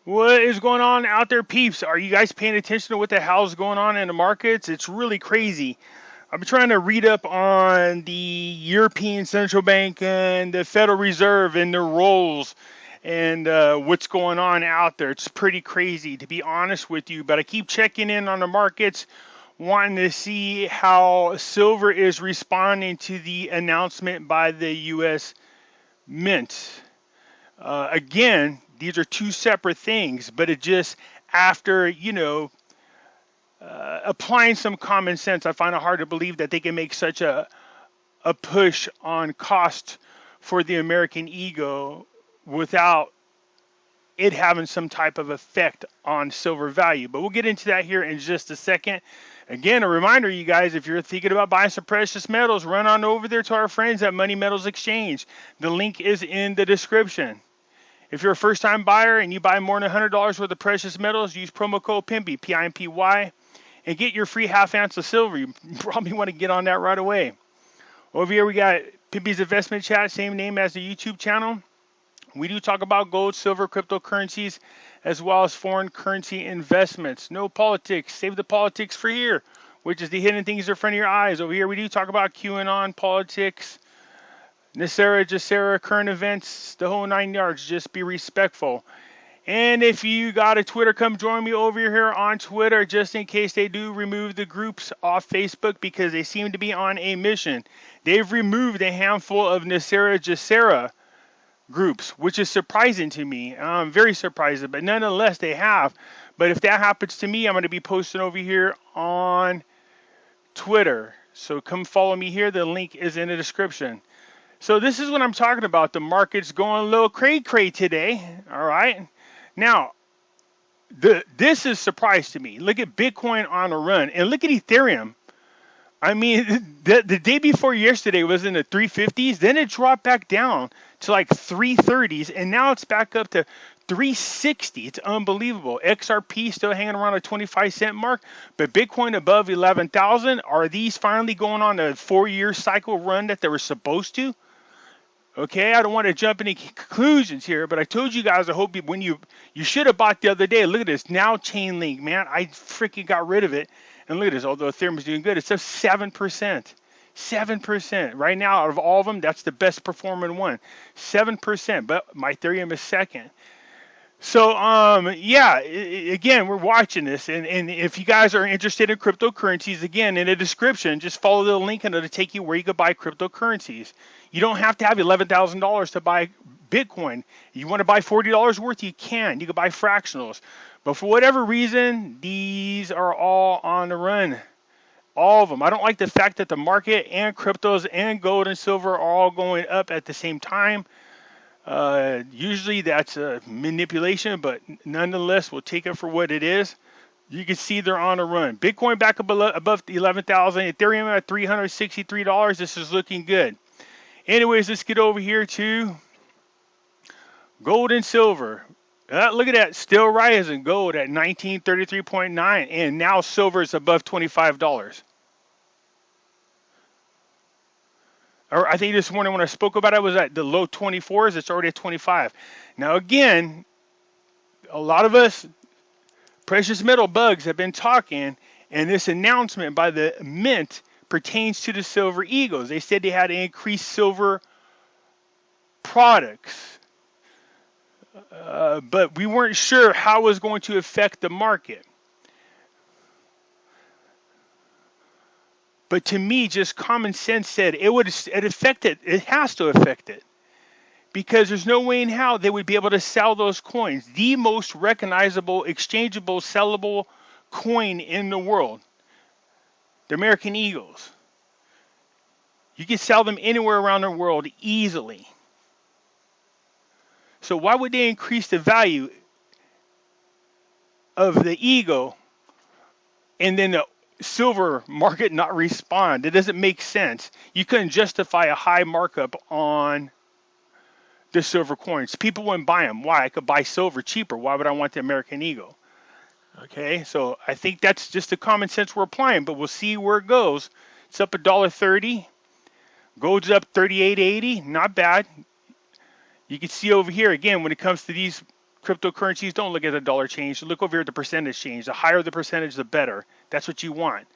What is going on out there, peeps? Are you guys paying attention to what the hell's going on in the markets? It's really crazy. I've been trying to read up on the European Central Bank and the Federal Reserve and their roles and what's going on out there. It's pretty crazy, to be honest with you. But I keep checking in on the markets, wanting to see how silver is responding to the announcement by the U.S. Mint. Again, these are two separate things, but it just, after, applying some common sense, I find it hard to believe that they can make such a push on cost for the American ego without it having some type of effect on silver value. But we'll get into that here in just a second. Again, a reminder, you guys, if you're thinking about buying some precious metals, run on over there to our friends at Money Metals Exchange. The link is in the description. If you're a first-time buyer and you buy more than $100 worth of precious metals, use promo code Pimpy, P-I-M-P-Y, and get your free half ounce of silver. You probably want to get on that right away. Over here we got Pimpy's Investment Chat, same name as the YouTube channel. We do talk about gold, silver, cryptocurrencies, as well as foreign currency investments. No politics. Save the politics for here, which is the hidden things in front of your eyes. Over here we do talk about QAnon, politics, NESARA, GESARA, current events, the whole 9 yards. Just be respectful. And if you got a Twitter, come join me over here on Twitter, just in case they do remove the groups off Facebook, because they seem to be on a mission. They've removed a handful of NESARA, GESARA groups, which is surprising to me. I'm very surprised, but nonetheless, they have. But if that happens to me, I'm going to be posting over here on Twitter. So come follow me here. The link is in the description. So this is what I'm talking about. The market's going a little cray-cray today. All right. Now, this is a surprise to me. Look at Bitcoin on a run. And look at Ethereum. I mean, the day before yesterday was in the 350s. Then it dropped back down to like 330s. And now it's back up to 360. It's unbelievable. XRP still hanging around a 25-cent mark. But Bitcoin above 11,000. Are these finally going on a 4-year cycle run that they were supposed to? Okay, I don't want to jump any conclusions here, but I told you guys, I hope when you should have bought the other day. Look at this, now chain link, man. I freaking got rid of it. And look at this, although Ethereum is doing good, it's up 7%. 7%. Right now, out of all of them, that's the best performing one. 7%, but my Ethereum is second. So, yeah, again, we're watching this, and if you guys are interested in cryptocurrencies, again, in the description, just follow the link and it'll take you where you can buy cryptocurrencies. You don't have to have $11,000 to buy Bitcoin. You want to buy $40 worth, you can. You can buy fractionals. But for whatever reason, these are all on the run. All of them. I don't like the fact that the market and cryptos and gold and silver are all going up at the same time. Usually that's a manipulation, but nonetheless, we'll take it for what it is. You can see they're on a run. Bitcoin back up above 11,000. Ethereum at $363. This is looking good. Anyways, let's get over here to gold and silver. Look at that, still rising. Gold at 1933.9, and now silver is above $25. Or I think this morning when I spoke about it, it was at the low 24s. It's already at 25. Now again, a lot of us precious metal bugs have been talking, and this announcement by the Mint pertains to the silver eagles. They said they had to increase silver products, but we weren't sure how it was going to affect the market. But to me, just common sense said it affect it. It has to affect it. Because there's no way in how they would be able to sell those coins. The most recognizable, exchangeable, sellable coin in the world. The American Eagles. You can sell them anywhere around the world easily. So why would they increase the value of the eagle and then the silver market not respond? It doesn't make sense. You couldn't justify a high markup on the silver coins. People wouldn't buy them. Why? I could buy silver cheaper. Why would I want the American Eagle? Okay, so I think that's just the common sense we're applying, but we'll see where it goes. It's up $1.30. Gold's up $38.80. Not bad. You can see over here, again, when it comes to these cryptocurrencies, don't look at the dollar change. Look over here at the percentage change. The higher the percentage, the better. That's what you want.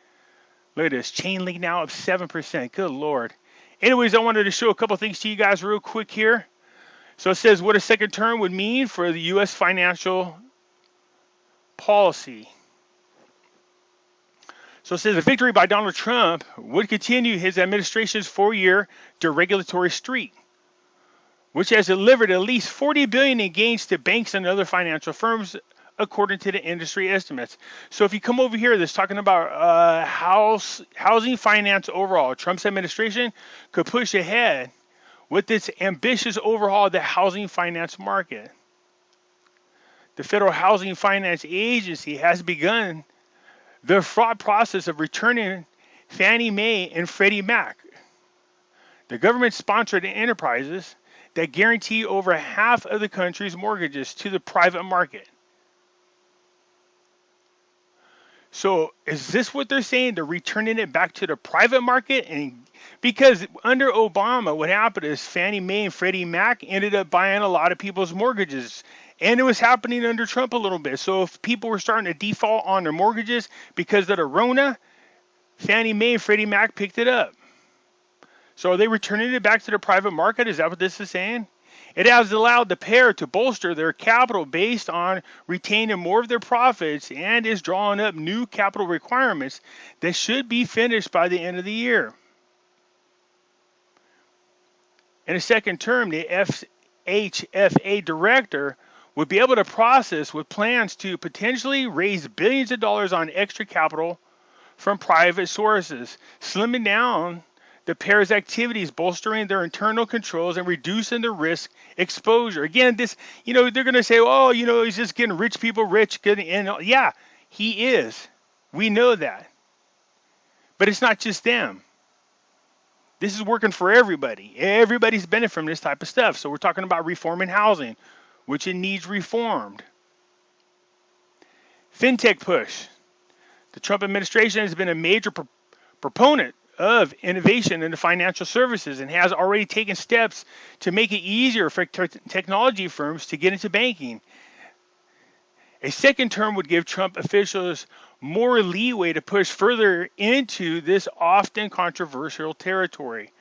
Look at this. Chain link now up 7%. Good Lord. Anyways, I wanted to show a couple things to you guys real quick here. So it says what a second term would mean for the U.S. financial policy. So it says a victory by Donald Trump would continue his administration's 4-year deregulatory streak, which has delivered at least $40 billion in gains to banks and other financial firms, according to the industry estimates. So if you come over here, that's talking about housing finance overall. Trump's administration could push ahead with its ambitious overhaul of the housing finance market. The Federal Housing Finance Agency has begun the fraught process of returning Fannie Mae and Freddie Mac, the government-sponsored enterprises that guarantee over half of the country's mortgages, to the private market. So is this what they're saying? They're returning it back to the private market? And because under Obama, what happened is Fannie Mae and Freddie Mac ended up buying a lot of people's mortgages. And it was happening under Trump a little bit. So if people were starting to default on their mortgages because of the Rona, Fannie Mae and Freddie Mac picked it up. So are they returning it back to the private market? Is that what this is saying? It has allowed the pair to bolster their capital based on retaining more of their profits, and is drawing up new capital requirements that should be finished by the end of the year. In a second term, the FHFA director would be able to process with plans to potentially raise billions of dollars on extra capital from private sources, slimming down the pair's activities, bolstering their internal controls, and reducing the risk exposure. Again, this, they're going to say, oh, he's just getting rich people rich. And yeah, he is. We know that. But it's not just them. This is working for everybody. Everybody's benefiting from this type of stuff. So we're talking about reforming housing, which it needs reformed. FinTech push. The Trump administration has been a major proponent of innovation in the financial services and has already taken steps to make it easier for technology firms to get into banking. A second term would give Trump officials more leeway to push further into this often controversial territory.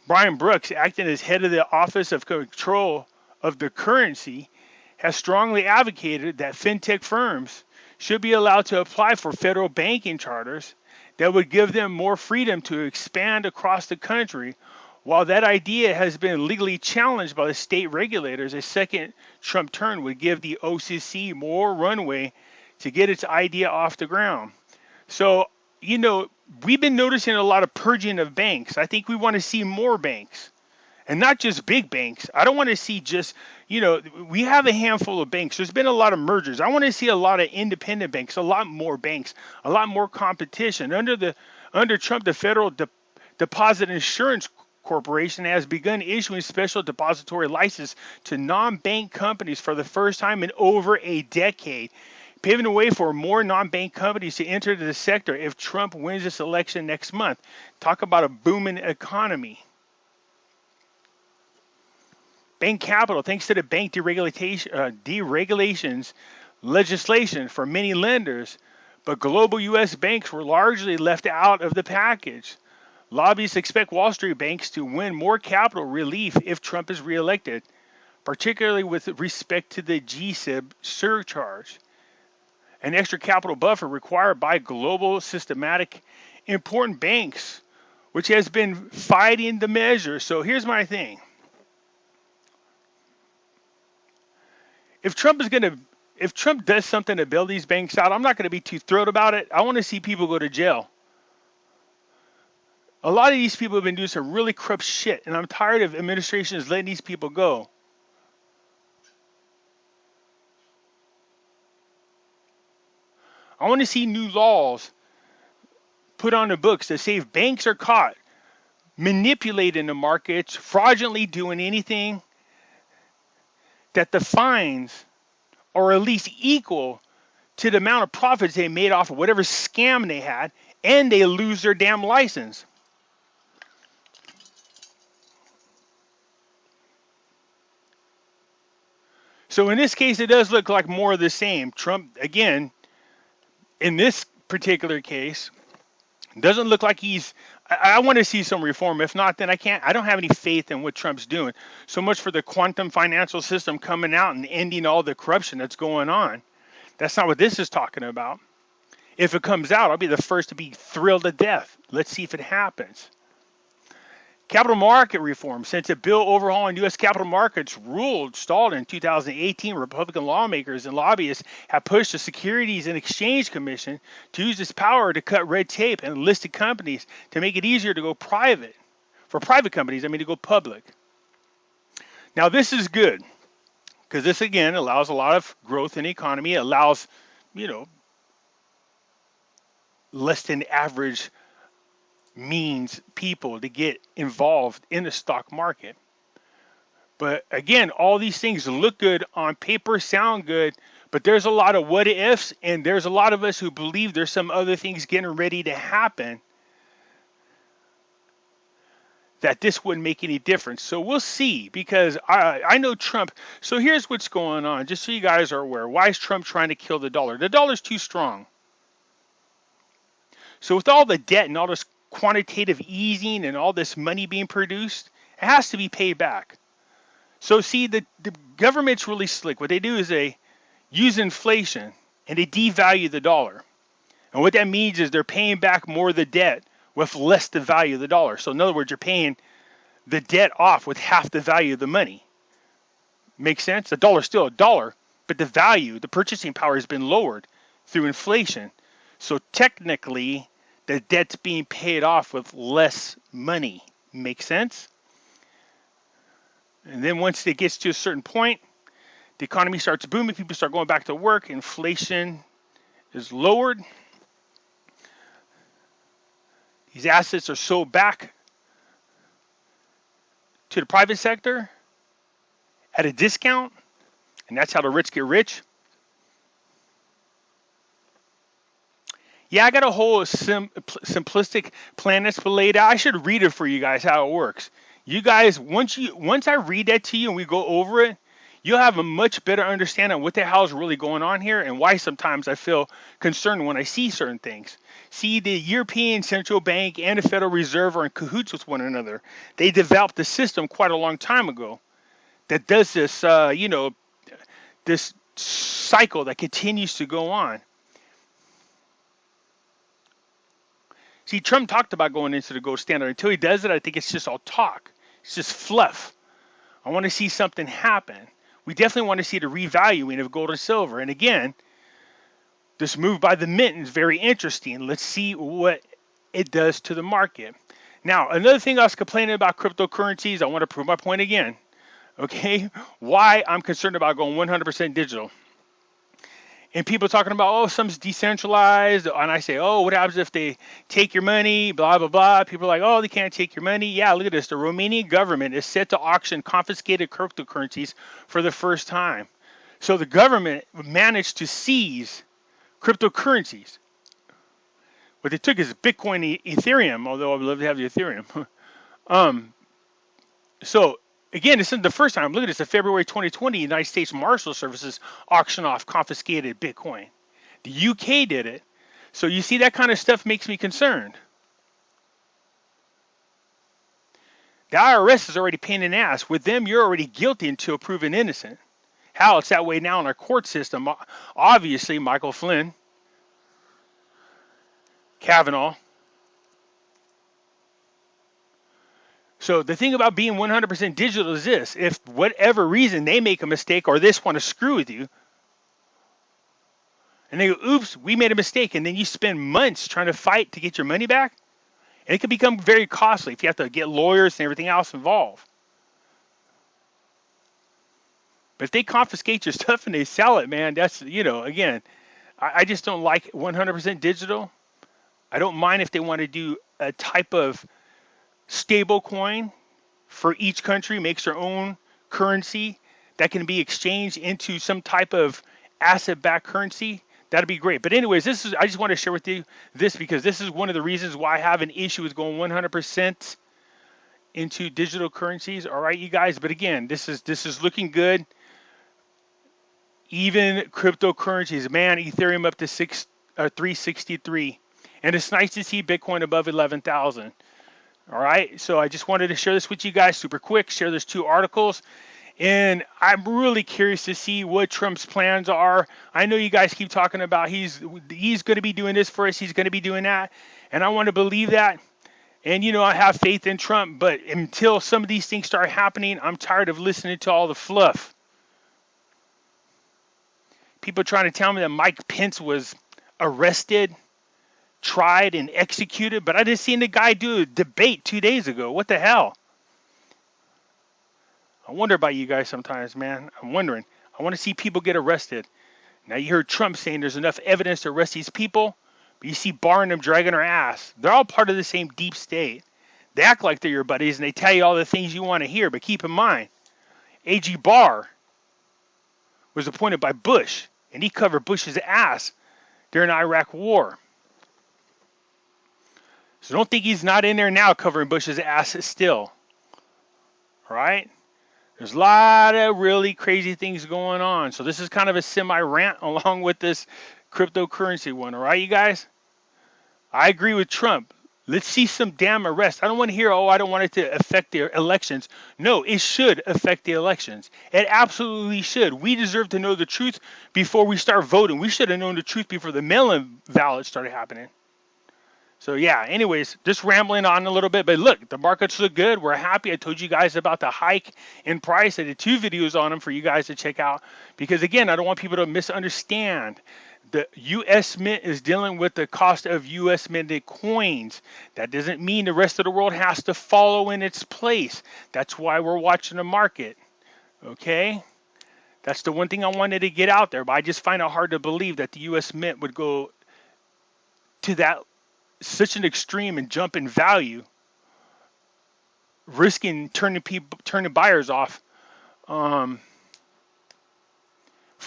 Brian Brooks, acting as head of the Office of Control of the Currency, has strongly advocated that fintech firms should be allowed to apply for federal banking charters that would give them more freedom to expand across the country. While that idea has been legally challenged by the state regulators, a second Trump term would give the OCC more runway to get its idea off the ground. So, we've been noticing a lot of purging of banks. I think we want to see more banks. And not just big banks. I don't want to see just, we have a handful of banks. There's been a lot of mergers. I want to see a lot of independent banks, a lot more banks, a lot more competition. Under Trump, the Federal Deposit Insurance Corporation has begun issuing special depository license to non-bank companies for the first time in over a decade, paving the way for more non-bank companies to enter the sector if Trump wins this election next month. Talk about a booming economy. Bank capital, thanks to the bank deregulations legislation for many lenders, but global U.S. banks were largely left out of the package. Lobbyists expect Wall Street banks to win more capital relief if Trump is reelected, particularly with respect to the GSIB surcharge, an extra capital buffer required by global systematic important banks, which has been fighting the measure. So here's my thing. If Trump does something to bail these banks out, I'm not going to be too thrilled about it. I want to see people go to jail. A lot of these people have been doing some really corrupt shit, and I'm tired of administrations letting these people go. I want to see new laws put on the books that say if banks are caught manipulating the markets, fraudulently doing anything, that the fines are at least equal to the amount of profits they made off of whatever scam they had, and they lose their damn license. So in this case, it does look like more of the same. Trump, again, in this particular case, doesn't look like he's. I want to see some reform. If not, then I can't. I don't have any faith in what Trump's doing. So much for the quantum financial system coming out and ending all the corruption that's going on. That's not what this is talking about. If it comes out, I'll be the first to be thrilled to death. Let's see if it happens. Capital market reform. Since a bill overhauling U.S. capital markets ruled stalled in 2018, Republican lawmakers and lobbyists have pushed the Securities and Exchange Commission to use its power to cut red tape and listed companies to make it easier to go private. For private companies, to go public. Now, this is good because this, again, allows a lot of growth in the economy. It allows, less than average means people to get involved in the stock market. But again, all these things look good on paper, sound good, but there's a lot of what ifs, and there's a lot of us who believe there's some other things getting ready to happen that this wouldn't make any difference. So we'll see, because I know Trump. So here's what's going on, just so you guys are aware. Why is Trump trying to kill the dollar? The dollar's too strong. So with all the debt and all this quantitative easing and all this money being produced, it has to be paid back. So see, the government's really slick. What they do is they use inflation and they devalue the dollar. And what that means is they're paying back more of the debt with less the value of the dollar. So in other words, you're paying the debt off with half the value of the money. Make sense? The dollar's still a dollar, but the value, the purchasing power has been lowered through inflation. So technically, the debt's being paid off with less money. Make sense? And then once it gets to a certain point, the economy starts booming, people start going back to work, inflation is lowered. These assets are sold back to the private sector at a discount, and that's how the rich get rich. Yeah, I got a whole simplistic plan that's laid out. I should read it for you guys how it works. You guys, once I read that to you and we go over it, you'll have a much better understanding of what the hell is really going on here and why sometimes I feel concerned when I see certain things. See, the European Central Bank and the Federal Reserve are in cahoots with one another. They developed a system quite a long time ago that does this, this cycle that continues to go on. See, Trump talked about going into the gold standard. Until he does it, I think it's just all talk. It's just fluff. I want to see something happen. We definitely want to see the revaluing of gold and silver. And again, this move by the mint is very interesting. Let's see what it does to the market. Now, another thing I was complaining about cryptocurrencies, I want to prove my point again. Okay? Why I'm concerned about going 100% digital. And people talking about, oh, some's decentralized. And I say, oh, what happens if they take your money, blah, blah, blah. People are like, oh, they can't take your money. Yeah, look at this. The Romanian government is set to auction confiscated cryptocurrencies for the first time. So the government managed to seize cryptocurrencies. What they took is Bitcoin, Ethereum, although I would love to have the Ethereum. So, again, this isn't the first time. Look at this. In February 2020, United States Marshal Services auctioned off confiscated Bitcoin. The UK did it. So you see, that kind of stuff makes me concerned. The IRS is already paying an ass. With them, you're already guilty until proven innocent. How? It's that way now in our court system. Obviously, Michael Flynn, Kavanaugh. So the thing about being 100% digital is this. If whatever reason they make a mistake or they just want to screw with you, and they go, oops, we made a mistake, and then you spend months trying to fight to get your money back, and it can become very costly if you have to get lawyers and everything else involved. But if they confiscate your stuff and they sell it, man, that's, again, I just don't like 100% digital. I don't mind if they want to do a type of stable coin for each country, makes their own currency that can be exchanged into some type of asset-backed currency. That'd be great. But anyways, I just want to share with you this because this is one of the reasons why I have an issue with going 100% into digital currencies. All right, you guys. But again, this is looking good. Even cryptocurrencies, man, Ethereum up to 363, and it's nice to see Bitcoin above 11,000. All right, so I just wanted to share this with you guys super quick. Share those two articles, and I'm really curious to see what Trump's plans are. I know you guys keep talking about he's going to be doing this for us, he's going to be doing that, and I want to believe that. And you know, I have faith in Trump, but until some of these things start happening, I'm tired of listening to all the fluff. People trying to tell me that Mike Pence was arrested, tried, and executed, but I just seen the guy do a debate 2 days ago. What the hell? I wonder about you guys sometimes, man. I'm wondering. I want to see people get arrested. Now you heard Trump saying there's enough evidence to arrest these people, but you see Barr and them dragging their ass. They're all part of the same deep state. They act like they're your buddies and they tell you all the things you want to hear, but keep in mind, A.G. Barr was appointed by Bush, and he covered Bush's ass during the Iraq War. So don't think he's not in there now covering Bush's ass still. All right? There's a lot of really crazy things going on. So this is kind of a semi-rant along with this cryptocurrency one. All right, you guys? I agree with Trump. Let's see some damn arrests. I don't want to hear, oh, I don't want it to affect the elections. No, it should affect the elections. It absolutely should. We deserve to know the truth before we start voting. We should have known the truth before the mail-in ballots started happening. So, yeah, anyways, just rambling on a little bit. But look, the markets look good. We're happy. I told you guys about the hike in price. I did 2 videos on them for you guys to check out. Because, again, I don't want people to misunderstand. The U.S. Mint is dealing with the cost of U.S. minted coins. That doesn't mean the rest of the world has to follow in its place. That's why we're watching the market. Okay? That's the one thing I wanted to get out there. But I just find it hard to believe that the U.S. Mint would go to that such an extreme and jump in value, risking turning buyers off for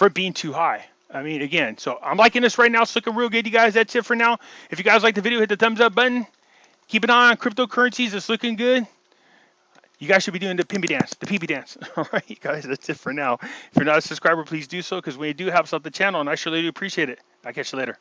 it being too high. I mean, again, so I'm liking this right now. It's looking real good, you guys. That's it for now. If you guys like the video, hit the thumbs up button. Keep an eye on cryptocurrencies. It's looking good. You guys should be doing the Pimpy dance, the Pimpy dance. All right, you guys, that's it for now. If you're not a subscriber, please do so, because we do help out the channel, and I surely do appreciate it. I'll catch you later.